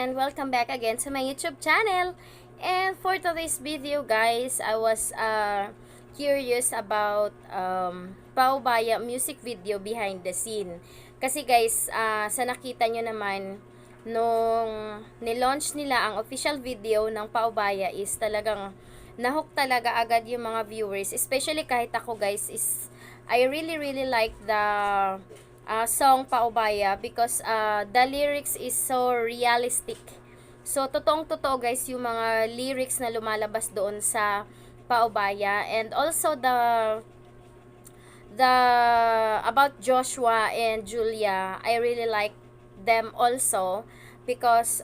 and welcome back again to my YouTube channel. And for today's video guys, I was curious about Paubaya music video behind the scene. Kasi guys, sa nakita nyo naman, nung nilaunch nila ang official video ng Paubaya is talagang nahook talaga agad yung mga viewers. Especially kahit ako guys, is I really like the song Paubaya because the lyrics is so realistic. So, totoong-totoo guys yung mga lyrics na lumalabas doon sa Paubaya. And also the about Joshua and Julia, I really like them also because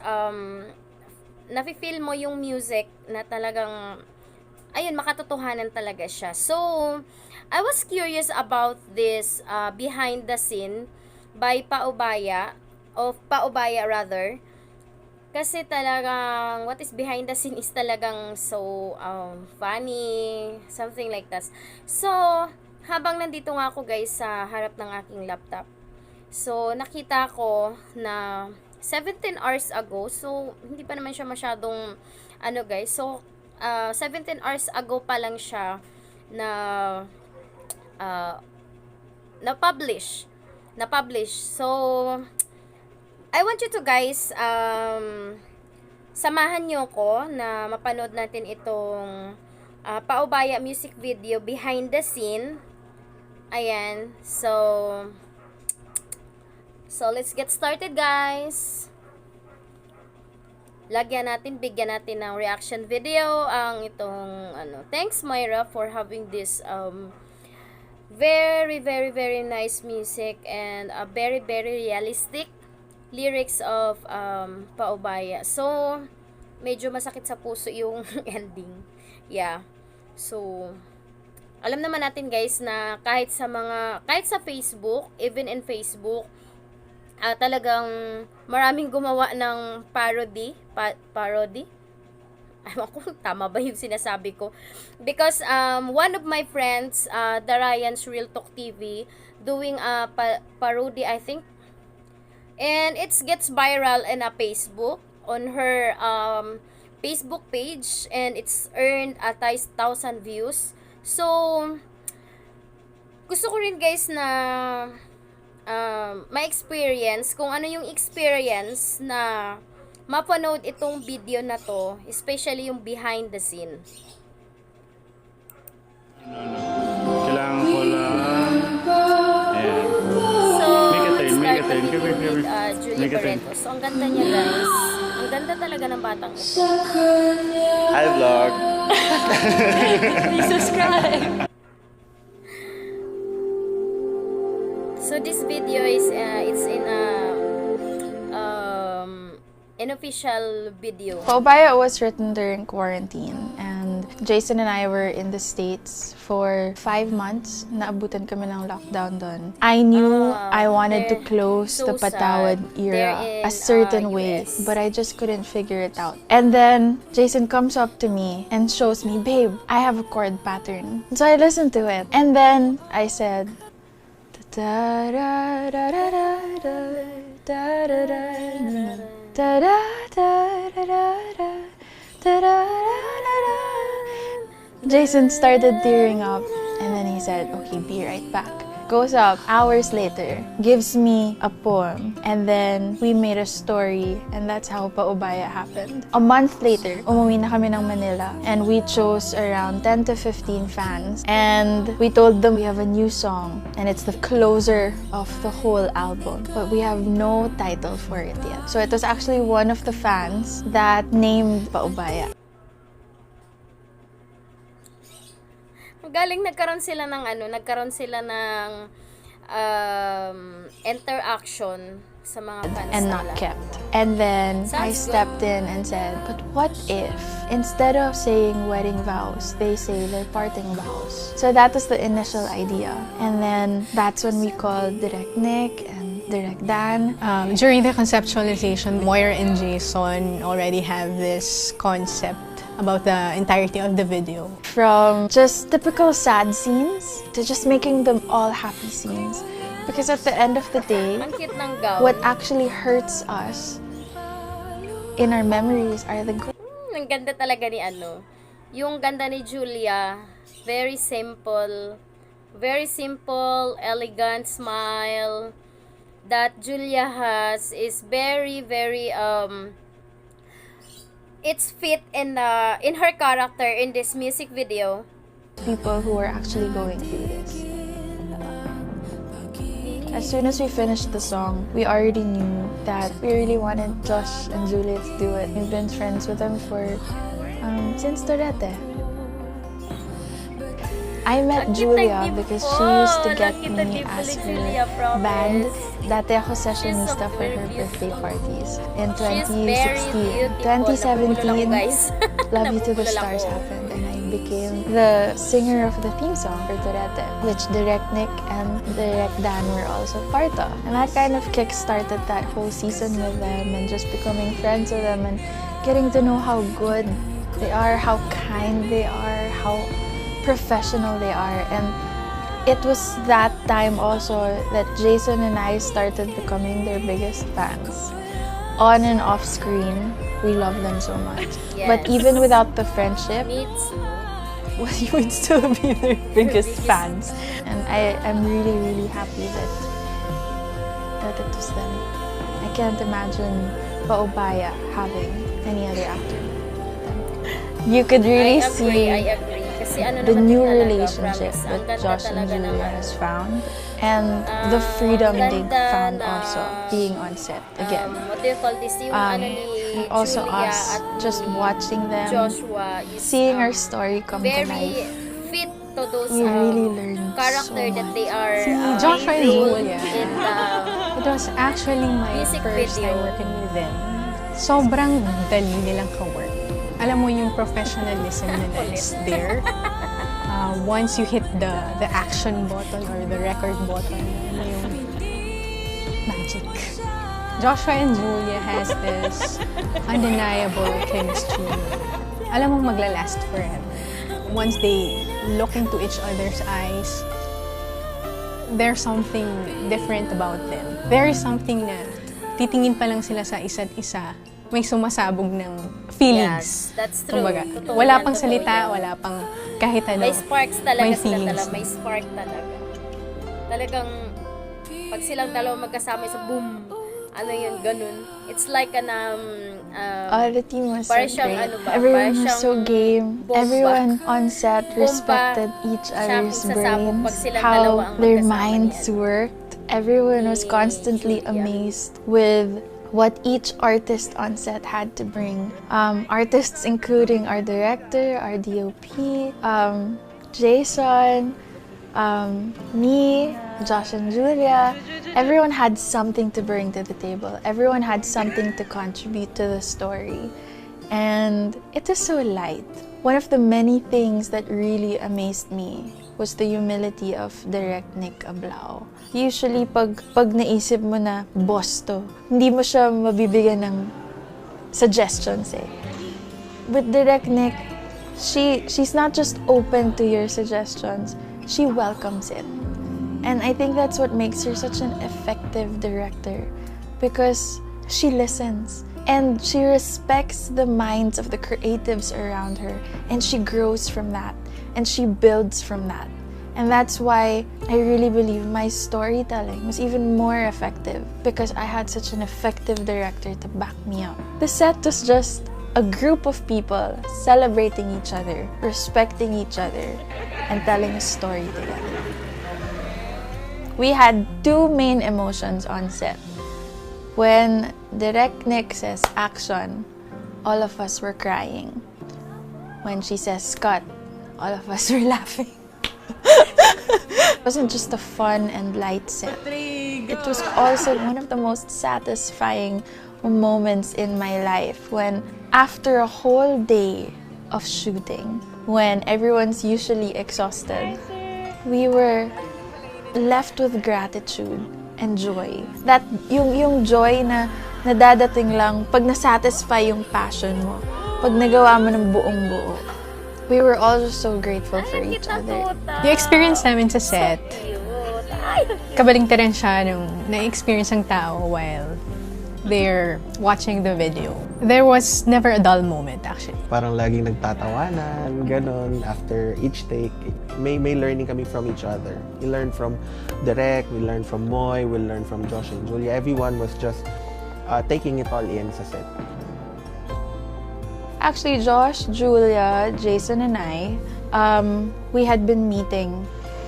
nafe-feel mo yung music na talagang ayun, makatotohanan talaga siya. So, I was curious about this behind the scene by Paubaya, of Paubaya rather. Kasi talagang, what is behind the scene is talagang so funny, something like that. So, habang nandito nga ako guys sa harap ng aking laptop, so, nakita ko na 17 hours ago, so, hindi pa naman siya masyadong, ano guys, so, 17 hours ago pa lang siya na-publish. So, I want you to guys, samahan nyo ko na mapanood natin itong Paubaya music video behind the scene. Ayan. So, let's get started guys. Bigyan natin ng reaction video ang itong thanks Myra for having this very nice music and a very realistic lyrics of Paubaya. So medyo masakit sa puso yung ending. Yeah. So alam naman natin guys na kahit sa Facebook, even in Facebook, talagang maraming gumawa ng parody. Ewan ko, tama ba yung sinasabi ko? Because one of my friends, the Ryan's Real Talk TV, doing a parody, I think. And it gets viral in a Facebook, on her Facebook page. And it's earned 1,000 views. So, gusto ko rin guys na ma-experience kung ano yung experience na mapanood itong video na to, especially yung behind the scene. Kailangan ko lang. Ayan. So, starting with Julie Barreto. So, ang ganda niya guys. Ang ganda talaga ng batang ito. Hi vlog! Please subscribe! So this video is it's in a unofficial video. Paubaya was written during quarantine, and Jason and I were in the States for 5 months. Naabutan kami ng lockdown doon. I knew I wanted to close the Patawad era a certain way, but I just couldn't figure it out. And then Jason comes up to me and shows me, "Babe, I have a chord pattern." So I listened to it, and then I said, da da da da da da da da da da da da da. Jason started tearing up, and then he said, "Okay, be right back." Goes up hours later, gives me a poem, and then we made a story, and that's how Paubaya happened. A month later, umuwi na kami ng Manila, and we chose around 10 to 15 fans, and we told them we have a new song, and it's the closer of the whole album, but we have no title for it yet. So it was actually one of the fans that named Paubaya. Galing nagkaroon sila ng interaction sa mga fans And nila. not kept. And then I stepped in and said, "But what if instead of saying wedding vows, they say their parting vows?" So that was the initial idea. And then that's when we called Direct Nick and Direct Dan. During the conceptualization, Moira and Jason already have this concept about the entirety of the video. From just typical sad scenes to just making them all happy scenes. Because at the end of the day, Ang cute ng gown. what actually hurts us in our memories are the good. Ang ganda talaga ni yung ganda ni Julia, very simple, elegant smile that Julia has is very, very, it's fit in her character in this music video. People who are actually going through this. As soon as we finished the song, we already knew that we really wanted Josh and Julia to do it. We've been friends with them for since Torete. I met Julia because she used to get me as her band. Dati ako sessionista for her birthday parties in 2016. 2017, Love You to the Stars happened and I became the singer of the theme song for Torete, which Direct Nick and Direct Dan were also part of. And that kind of kick-started that whole season with them and just becoming friends with them and getting to know how good they are, how kind they are, how professional they are. And it was that time also that Jason and I started becoming their biggest fans. On and off screen, we love them so much. Yes. But even without the friendship, Me too. you would still be their biggest fans. And I'm really, really happy that it was them. I can't imagine Paubaya having any other actor. You could really see I agree. Kasi the naman new talaga, relationship promise. Ang that ganda Josh and talaga Julia ng has found, and the freedom they ganda found na, also being on set again. what do you call this? Yung ni And also Julia us at just ni watching them, Joshua is, seeing our story come to very life. fit to those We really learned character so that much. they are Si Joshua and role Julia. in the It was actually my Music first video. time working with them. Sobrang dali nilang ka-work. Alam mo yung professionalism nila is there. Once you hit the action button or the record button, ano yung magic. Joshua and Julia has this undeniable chemistry. Alam mo maglalast forever. Once they look into each other's eyes, there's something different about them. There is something na titingin pa lang sila sa isa't isa, may sumasabog ng feelings. Yes, that's true. Kumbaga, Totoo wala yan, pang totoo salita, yan. wala pang kahit ano. May sparks talaga may sila feelings. talaga. May spark talaga. Talagang, pag silang dalawa magkasama sa boom, ano yun, ganun. It's like The team was so parang siyang great. ano ba, Everyone parang was siyang so game. bomba. Everyone on set Bomba respected each siya other's kung sasabog pag brains, silang dalawa how ang their magkasama minds niyan. worked. Everyone was Ni constantly Julia. amazed with what each artist on set had to bring. Artists including our director, our DOP, Jason, me, Josh and Julia. Everyone had something to bring to the table. Everyone had something to contribute to the story. And it was so light. One of the many things that really amazed me was the humility of Direct Nick Ablao. Usually, pag naisip mo na boss to, hindi mo siya mabibigyan ng suggestions eh. With Direct Nick, she's not just open to your suggestions, she welcomes it. And I think that's what makes her such an effective director, because she listens and she respects the minds of the creatives around her, and she grows from that and she builds from that. And that's why I really believe my storytelling was even more effective, because I had such an effective director to back me up. The set was just a group of people celebrating each other, respecting each other, and telling a story together. We had two main emotions on set. When Direct Nick says action, all of us were crying. When she says cut, all of us were laughing. It wasn't just a fun and light set. It was also one of the most satisfying moments in my life, when after a whole day of shooting, when everyone's usually exhausted, we were left with gratitude and joy. That yung joy na nadadating lang pag nasatisfy yung passion mo, pag nagawa mo ng buong buo. We were all just so grateful for each other. Yung experience namin sa set, Cute. Ay, kabaligtaran siya nung na-experience ng tao while there watching the video. There was never a dull moment actually. Parang laging nagtatawanan, ganon, after each take. May learning kami from each other. We learned from Derek, we learned from Moy, we learned from Josh and Julia. Everyone was just taking it all in sa set. Actually, Josh, Julia, Jason, and I, we had been meeting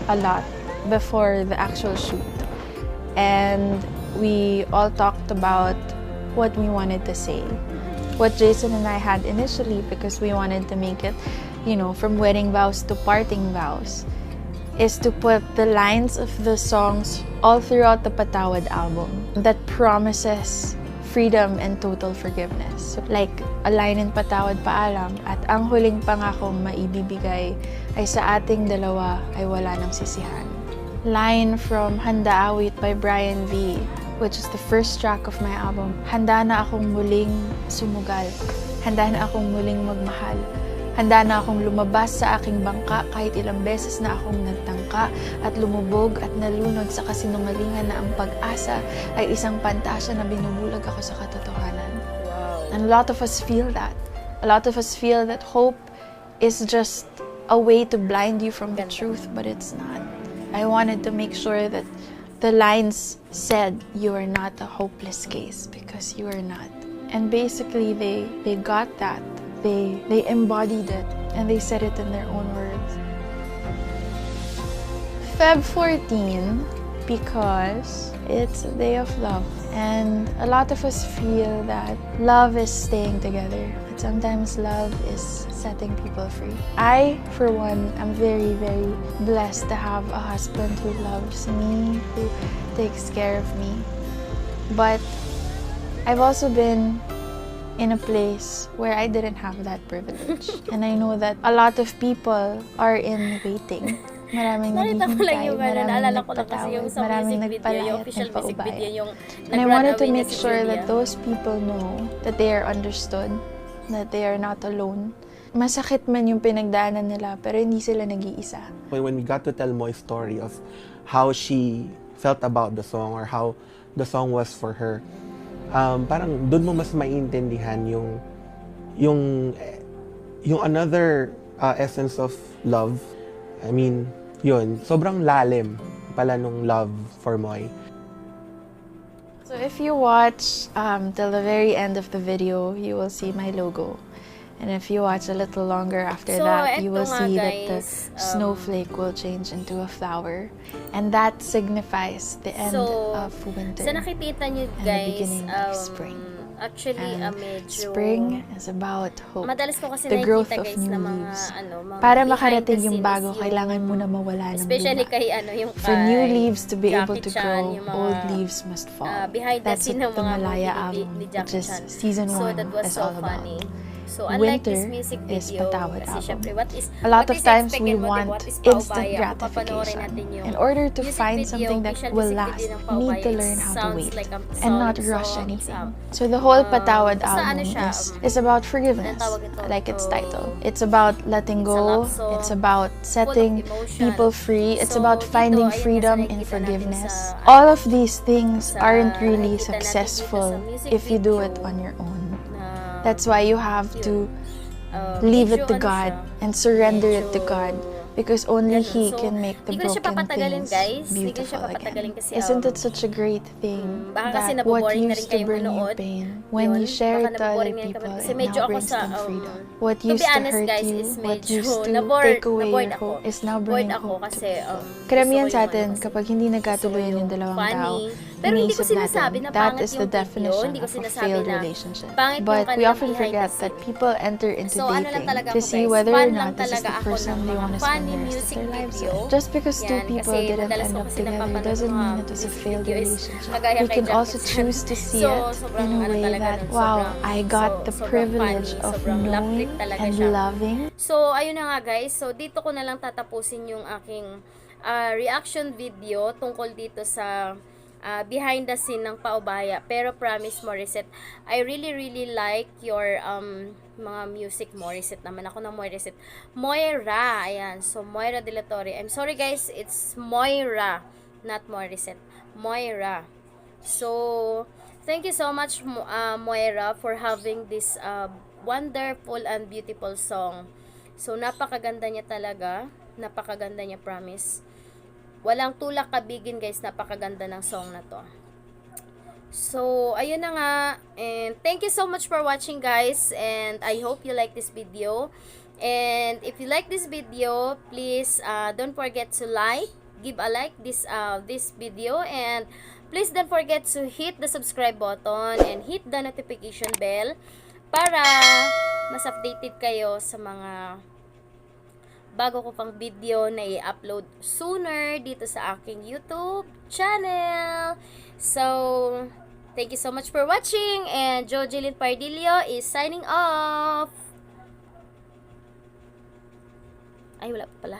a lot before the actual shoot. And we all talked about what we wanted to say. What Jason and I had initially, because we wanted to make it, you know, from wedding vows to parting vows, is to put the lines of the songs all throughout the Patawad album that promises freedom and total forgiveness. Like a line in Patawad Paalam, at ang huling pangakong maibibigay ay sa ating dalawa ay wala nang sisihan. Line from Handa Awit by Brian V, which is the first track of my album. Handa na akong muling sumugal. Handa na akong muling magmahal. Handa na akong lumabas sa aking bangka kahit ilang beses na akong nagtangka at lumubog at nalunod sa kasinungalingan na ang pag-asa ay isang pantasya na binubulag ako sa katotohanan. Wow. And a lot of us feel that. A lot of us feel that hope is just a way to blind you from the truth, but it's not. I wanted to make sure that the lines said you are not a hopeless case, because you are not. And basically they got that. They embodied it, and they said it in their own words. Feb 14, because it's a day of love. And a lot of us feel that love is staying together. But sometimes love is setting people free. I, for one, am very, very blessed to have a husband who loves me, who takes care of me. But I've also been in a place where I didn't have that privilege. And I know that a lot of people are in waiting. Maraming Nakita ko lang naghihintay, yung maraming naalala ko lang kasi yung nagpatawad, sa maraming music video, yung nagpalayat, official music nagpaubaya. video, yung And I nag-run wanted to away na make si sure Julia. that those people know that they are understood, that they are not alone. Masakit man yung pinagdaanan nila, pero hindi sila nag-iisa. When we got to tell Moy's story of how she felt about the song or how the song was for her, parang doon mo mas maintindihan yung another essence of love. I mean, yun, sobrang lalim pala nung love for Moy. So if you watch till the very end of the video, you will see my logo. And if you watch a little longer after So, that, you will eto nga, see that the guys, snowflake will change into a flower. And that signifies the end So, of winter. sa nakikita nyo and the guys, beginning of spring. actually, And medyo... spring is about hope. Madalas ko kasi The growth nakikita of guys new na mga, leaves. mga Para behind makarating the yung scenes bago, kailangan mo na mawala ng especially luma. kay yung For new kay leaves to be able Jackie to Chan, grow, yung mga, old leaves must fall. behind the That's scene what ng the mga Malaya movie album, ni which Jackie is Chan. season 1, So that was is so all about. funny. So unlike Winter this music is video, Patawad kasi album. syempre, what is A lot what of is times expected we mo, want what is instant Paubaya? Kung papanoorin natin gratification. yung In order to music find video, something that official will music last, video ng you need to Paubaya, learn it how to sounds wait like a and not solid rush song. anything. So the whole Patawad basta ano album siya, is about forgiveness, tawag ito, like its oh, title. It's about letting it's a go, love song, it's about setting emotion. people free, it's So, about dito, finding ayun nga, freedom sa in nakikita natin forgiveness. sa, All of these things sa aren't really nakikita natin dito successful sa music if you do it video on your own. na, That's why you have to leave it to God and surrender it to God, because only Ganun. He So, can make the di ko na siya broken papatagalin, things guys. Di ko na siya beautiful papatagalin again. kasi, Isn't it such a great thing baka kasi that what naboboring na rin used to kayong bring you manood. pain, when you Yun, share baka it to other naboboring na rin people, kami. Kasi it medyo now ako brings sa, them freedom. What to be used to honest, hurt guys, you, is what medyo used to nabored take away ako. your hope, is now Bored bringing ako hope to kasi, people. gusto Karamihan ko sa yung atin, kasi kapag hindi nagkatuluyan yung dalawang tao, pero hindi ko iniisip sinasabi natin, na that pangit is yung the video. definition Hindi ko of a sinasabi failed na relationship. pangit yung But we kanilang often behind forget the that scene. people enter into So, ano lang dating talaga to ako, see guys, whether fan or lang not this is talaga the ako person ng they mga want to funny spend the rest of music their lives video. with. Just because two Yan, people kasi didn't madalas end ko up kasi together napapanood doesn't mga mean it was a music failed video is relationship. kagaya We kay can also Jackie Chan. choose to see So, it sobrang in a ano way talaga that, nun, wow, sobrang- I got the sobrang privilege funny, of sobrang love knowing trip talaga and siya. loving. So, ayun na nga guys. So, dito ko na lang tatapusin yung aking reaction video tungkol dito sa behind the scene ng Paubaya. Pero promise, Morissette, I really like your mga music. Morissette naman ako ng Morissette. Moira, ayan. So, Moira de la Torre. I'm sorry guys, it's Moira, not Morissette. Moira. So, Thank you so much, Moira, for having this wonderful and beautiful song. So, napakaganda niya talaga. Napakaganda niya, promise. Walang tulak kabigin, guys. Napakaganda ng song na to. So, ayun na nga. And thank you so much for watching, guys. And I hope you like this video. And if you like this video, please don't forget to give a like this video, and please don't forget to hit the subscribe button and hit the notification bell para mas updated kayo sa mga bago ko pang video na i-upload sooner dito sa aking YouTube channel. So, thank you so much for watching, and Jugelyn Pardillo is signing off. Ay, wala pa pala.